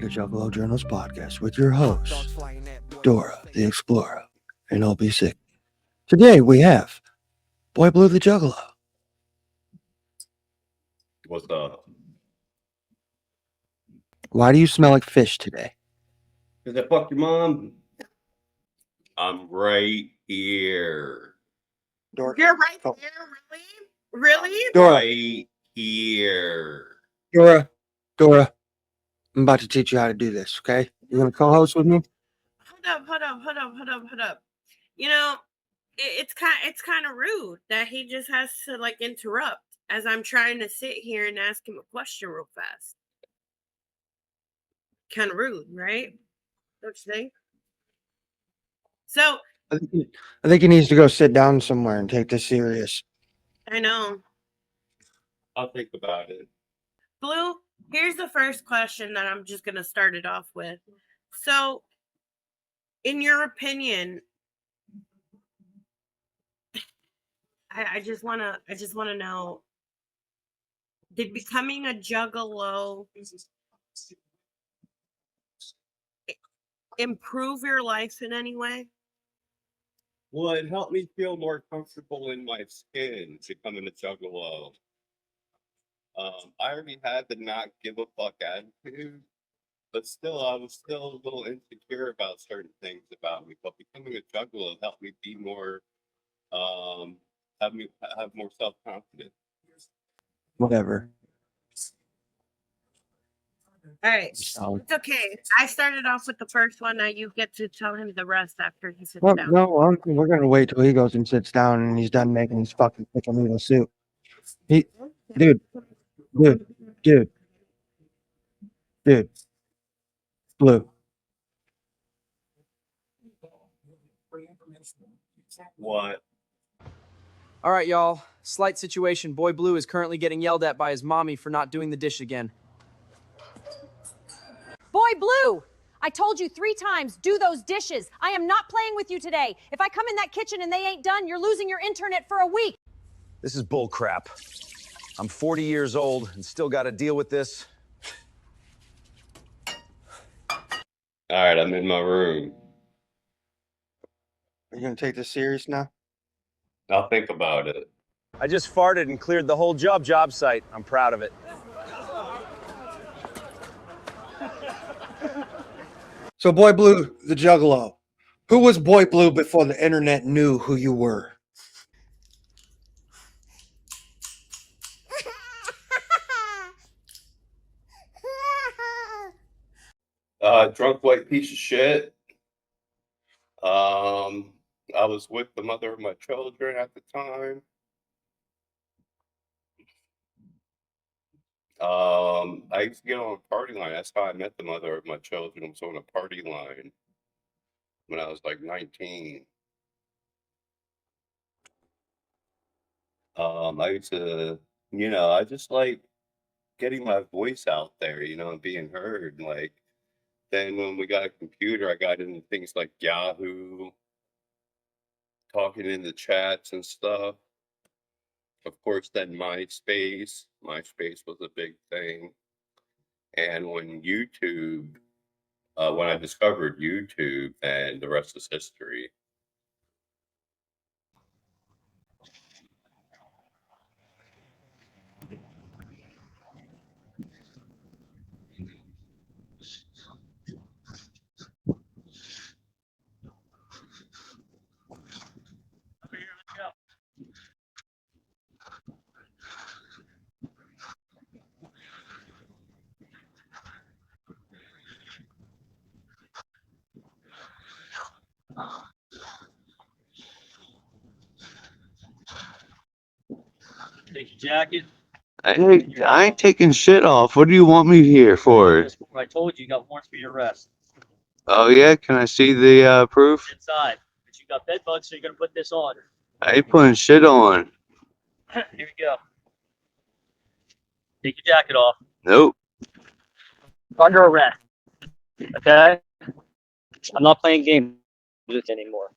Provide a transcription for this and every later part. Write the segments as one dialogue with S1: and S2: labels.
S1: to Juggalo Journals podcast with your hosts, Dora the Explorer and I'll be sick. Today we have Boy Blue the Juggalo.
S2: What's up?
S1: Why do you smell like fish today?
S2: Is that fuck your mom? I'm right here.
S1: Dora.
S3: You're right
S1: Oh.
S3: there, really? Really?
S1: Dora.
S2: Right here.
S1: Dora. I'm about to teach you how to do this, okay? You gonna co-host with me?
S3: Hold up. You know, it's kind of rude that he just has to like interrupt as I'm trying to sit here and ask him a question real fast. Kind of rude, right? Don't you think? So
S1: I think he needs to go sit down somewhere and take this serious.
S3: I know.
S2: I'll think about it.
S3: Blue, here's the first question that I'm just gonna start it off with. So, in your opinion, I just wanna know, did becoming a juggalo improve your life in any way?
S2: Well, it helped me feel more comfortable in my skin becoming a juggalo. I already had the not give a fuck attitude, but still, I was still a little insecure about certain things about me. But becoming a juggalo helped me be more, have more self confidence.
S1: Whatever.
S3: All right,
S1: So,
S3: it's okay. I started off with the first one. Now you get to tell him the rest after he sits
S1: well,
S3: down.
S1: no, we're gonna wait till he goes and sits down and he's done making his fucking pickle noodle soup. Dude, Blue.
S2: What?
S4: All right, y'all. Slight situation. Boy Blue is currently getting yelled at by his mommy for not doing the dish again.
S5: Boy Blue! I told you 3 times, do those dishes. I am not playing with you today. If I come in that kitchen and they ain't done, you're losing your internet for a week.
S6: This is bull crap. I'm 40 years old and still got to deal with this.
S2: All right, I'm in my room.
S1: Are you gonna take this serious now?
S2: I'll think about it.
S6: I just farted and cleared the whole job site. I'm proud of it.
S1: So Boy Blue the Juggalo. Who was Boy Blue before the internet knew who you were?
S2: Drunk white piece of shit. I was with the mother of my children at the time. I used to get on a party line. That's how I met the mother of my children. I was on a party line when I was like 19. I used to, I just like getting my voice out there, and being heard. Like, then when we got a computer, I got into things like Yahoo, talking in the chats and stuff. Of course, then MySpace. MySpace was a big thing. And when I discovered YouTube, and the rest is history.
S7: Take your jacket.
S8: I ain't taking shit off. What do you want me here for?
S7: I told you, you got warrants for your arrest.
S8: Oh yeah, can I see the proof?
S7: Inside. But you got bed bugs, so you're gonna put this on.
S8: I ain't putting shit on.
S7: Here we go. Take your jacket off.
S8: Nope.
S7: Under arrest. Okay? I'm not playing games with this anymore.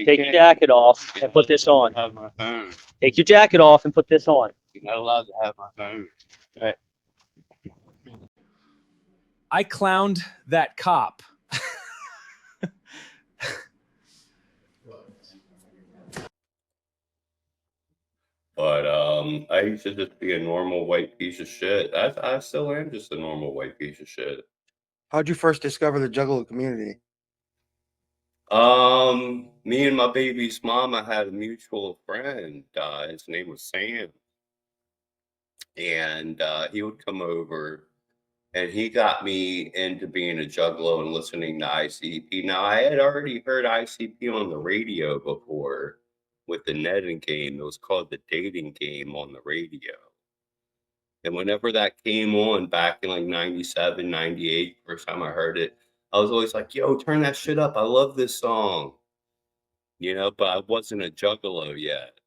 S7: Take your jacket off and put this on.
S2: Have my phone.
S7: Take your jacket off and put this on.
S2: You're not allowed to have my phone.
S7: Right.
S4: I clowned that cop.
S2: But I used to just be a normal white piece of shit. I still am just a normal white piece of shit.
S1: How'd you first discover the Juggalo community?
S2: Me and my baby's mama had a mutual friend. His name was Sam, and he would come over, and he got me into being a juggalo and listening to ICP. Now, I had already heard ICP on the radio before with the netting game. It was called the dating game on the radio. And whenever that came on back in like 97, 98, first time I heard it, I was always like, yo, turn that shit up. I love this song. You know, but I wasn't a juggalo yet.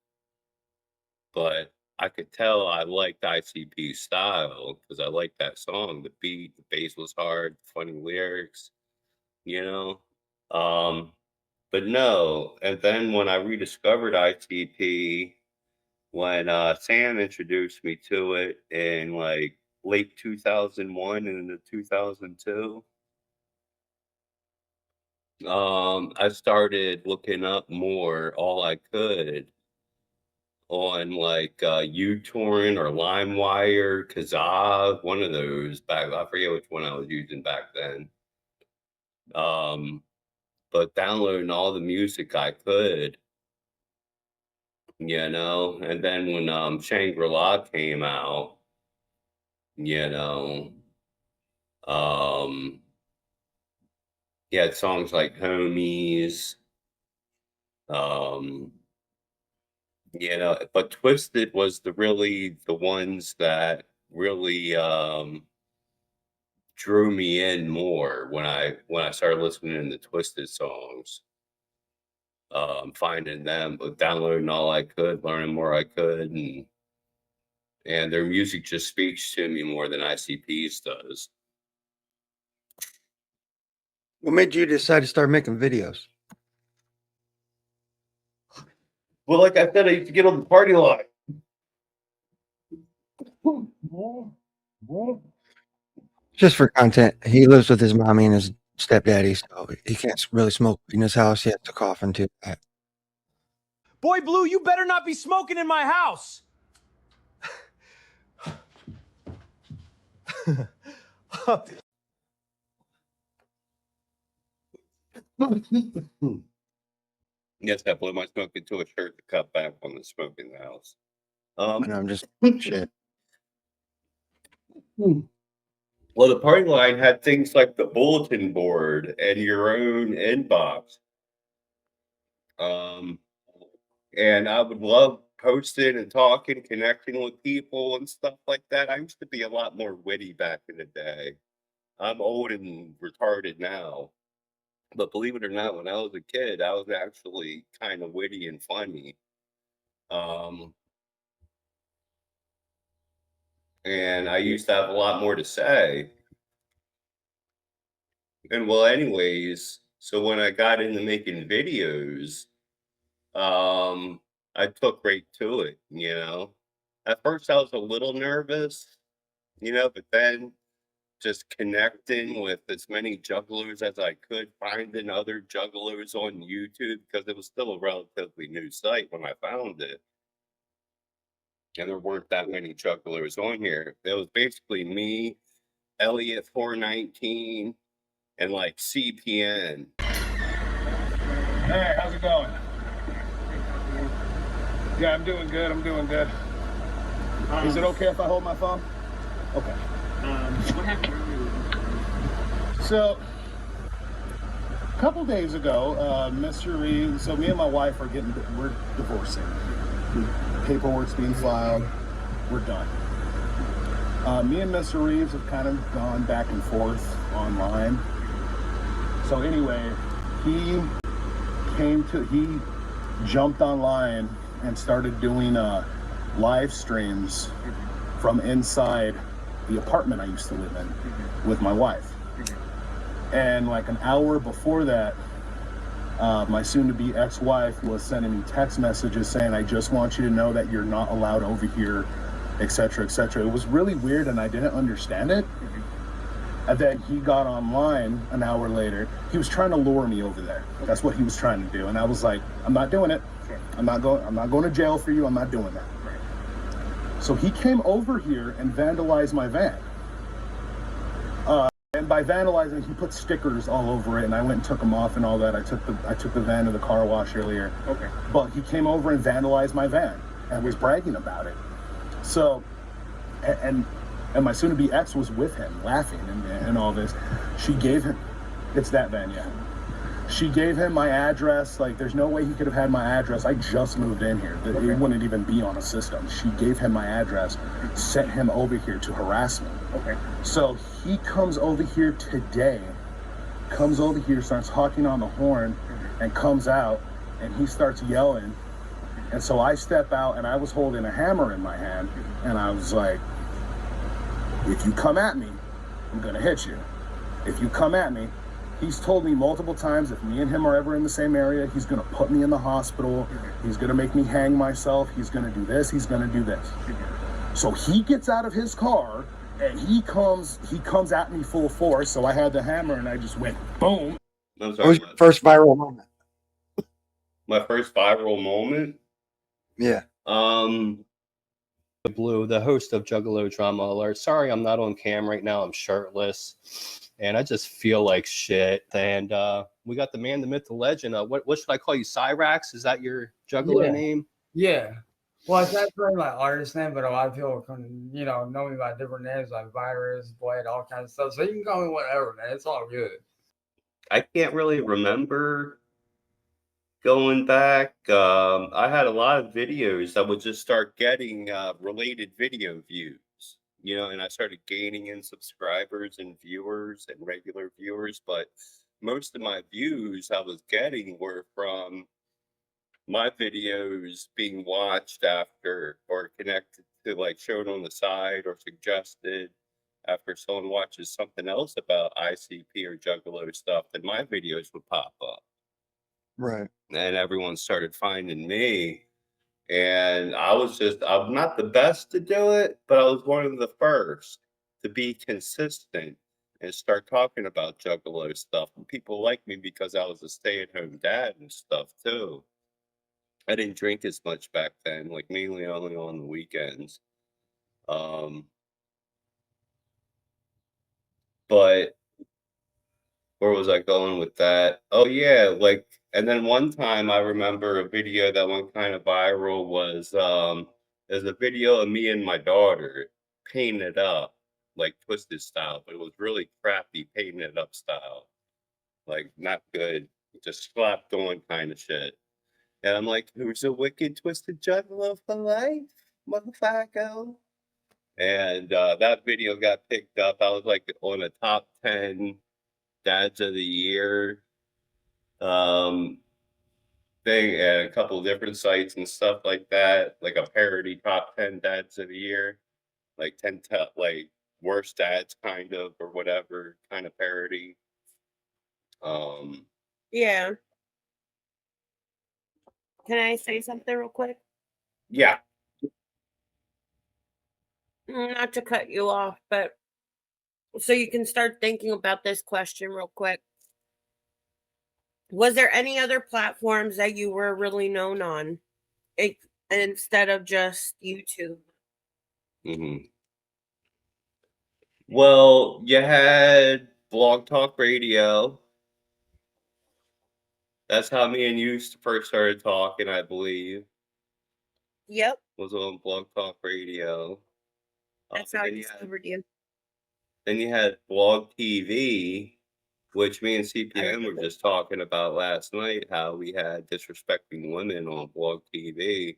S2: But I could tell I liked ICP's style because I liked that song. The beat, the bass was hard, funny lyrics, you know. But no. And then when I rediscovered ICP, when Sam introduced me to it in like late 2001 and into 2002, I started looking up more all I could on like uTorrent or LimeWire, Kazaa, one of those back. I forget which one I was using back then. But downloading all the music I could, you know. And then when Shangri-La came out, you know, he had songs like Homies, you know, but Twisted was the ones that really drew me in more when I started listening to Twisted songs. Finding them, but downloading all I could, learning more I could, and their music just speaks to me more than ICP's does.
S1: What made you decide to start making videos?
S2: Well, like I said, I used to get on the party line.
S1: Just for content, he lives with his mommy and his stepdaddy, so he can't really smoke in his house. He has to cough into that.
S4: Boy Blue, you better not be smoking in my house.
S2: Yes, I blew my smoke into a shirt to cut back on the smoke in the house.
S1: And I'm just shit.
S2: Well, the party line had things like the bulletin board and your own inbox. And I would love posting and talking, connecting with people and stuff like that. I used to be a lot more witty back in the day. I'm old and retarded now. But believe it or not, when I was a kid, I was actually kind of witty and funny. And I used to have a lot more to say. And well, anyways, so when I got into making videos, I took right to it, you know. At first I was a little nervous, you know, but then just connecting with as many jugglers as I could, finding other jugglers on YouTube, because it was still a relatively new site when I found it. And there weren't that many jugglers on here. It was basically me, Elliot 419, and like CPN.
S9: Hey, how's it going? Yeah, I'm doing good. I'm doing good. Is it okay if I hold my phone? Okay.
S10: What happened earlier?
S9: So, a couple days ago, Mr. Reeves, so me and my wife we're divorcing. Paperwork's being filed. We're done. Me and Mr. Reeves have kind of gone back and forth online. So anyway, he jumped online and started doing live streams from inside the apartment I used to live in with my wife. And like an hour before that, my soon-to-be ex-wife was sending me text messages saying, I just want you to know that you're not allowed over here, etc., etc. It was really weird and I didn't understand it. And then he got online an hour later. He was trying to lure me over there. That's what he was trying to do. And I was like, I'm not doing it. I'm not going to jail for you. I'm not doing that. So he came over here and vandalized my van. And by vandalizing, he put stickers all over it, and I went and took them off and all that. I took the van to the car wash earlier.
S10: Okay.
S9: But he came over and vandalized my van and was bragging about it. So, and my soon-to-be ex was with him, laughing and all this. She gave him, it's that van, yeah. She gave him my address. Like, there's no way he could have had my address. I just moved in here. It wouldn't even be on a system. She gave him my address, sent him over here to harass me.
S10: Okay.
S9: So he comes over here today, starts honking on the horn, and comes out, and he starts yelling. And so I step out, and I was holding a hammer in my hand, and I was like, if you come at me, I'm gonna hit you. If you come at me, he's told me multiple times, if me and him are ever in the same area, he's gonna put me in the hospital, he's gonna make me hang myself, he's gonna do this, he's gonna do this. So he gets out of his car, and he comes at me full force, so I had the hammer, and I just went, boom.
S2: I'm
S1: What
S2: sorry,
S1: was your first viral moment?
S2: my first viral moment.
S1: Yeah.
S11: Blue, the host of Juggalo Drama Alert. Sorry, I'm not on cam right now. I'm shirtless, and I just feel like shit. And we got the man, the myth, the legend. What should I call you? Cyrax? Is that your Juggalo name?
S12: Yeah. Well, it's actually my artist name, but a lot of people can, know me by different names like Virus, Blade, all kinds of stuff. So you can call me whatever, man. It's all good.
S2: I can't really remember going back. I had a lot of videos that would just start getting related video views, and I started gaining in subscribers and viewers and regular viewers. But most of my views I was getting were from my videos being watched after or connected to, like, shown on the side or suggested after someone watches something else about ICP or Juggalo stuff, then my videos would pop up.
S1: Right.
S2: And everyone started finding me. And I'm not the best to do it, but I was one of the first to be consistent and start talking about Juggalo stuff. And people liked me because I was a stay-at-home dad and stuff too. I didn't drink as much back then, like mainly only on the weekends. But where was I going with that? Oh yeah, and then one time I remember a video that went kind of viral was there's a video of me and my daughter painted up like Twisted style, but it was really crappy painted up style, like not good, just slapped on kind of shit. And I'm like, who's a wicked twisted juggalo for life, motherfucker? And that video got picked up. I was like on a top 10 dads of the year thing and a couple of different sites and stuff like that, like a parody top 10 dads of the year, like 10 like worst dads kind of or whatever kind of parody.
S3: Yeah. Can I say something real quick?
S2: Yeah.
S3: Not to cut you off, but so you can start thinking about this question real quick. Was there any other platforms that you were really known on instead of just YouTube?
S2: Well, you had Blog Talk Radio. That's how me and you first started talking, I believe.
S3: Yep.
S2: Was on Blog Talk Radio.
S3: That's how I discovered you.
S2: Then you had Blog TV, which me and CPN were just talking about last night, how we had disrespecting women on Blog TV.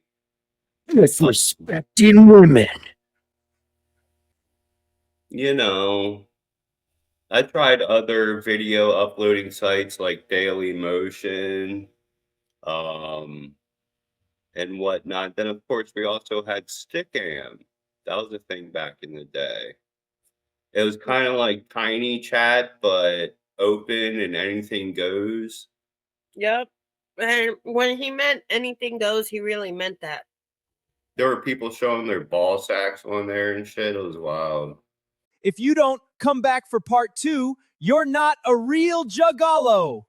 S1: Disrespecting women.
S2: I tried other video uploading sites like Daily Motion, and whatnot. Then, of course, we also had SticKKo. That was a thing back in the day. It was kind of like Tiny Chat, but open and anything goes.
S3: Yep. And when he meant anything goes, he really meant that.
S2: There were people showing their ball sacks on there and shit. It was wild.
S13: If you don't come back for part 2, you're not a real Juggalo.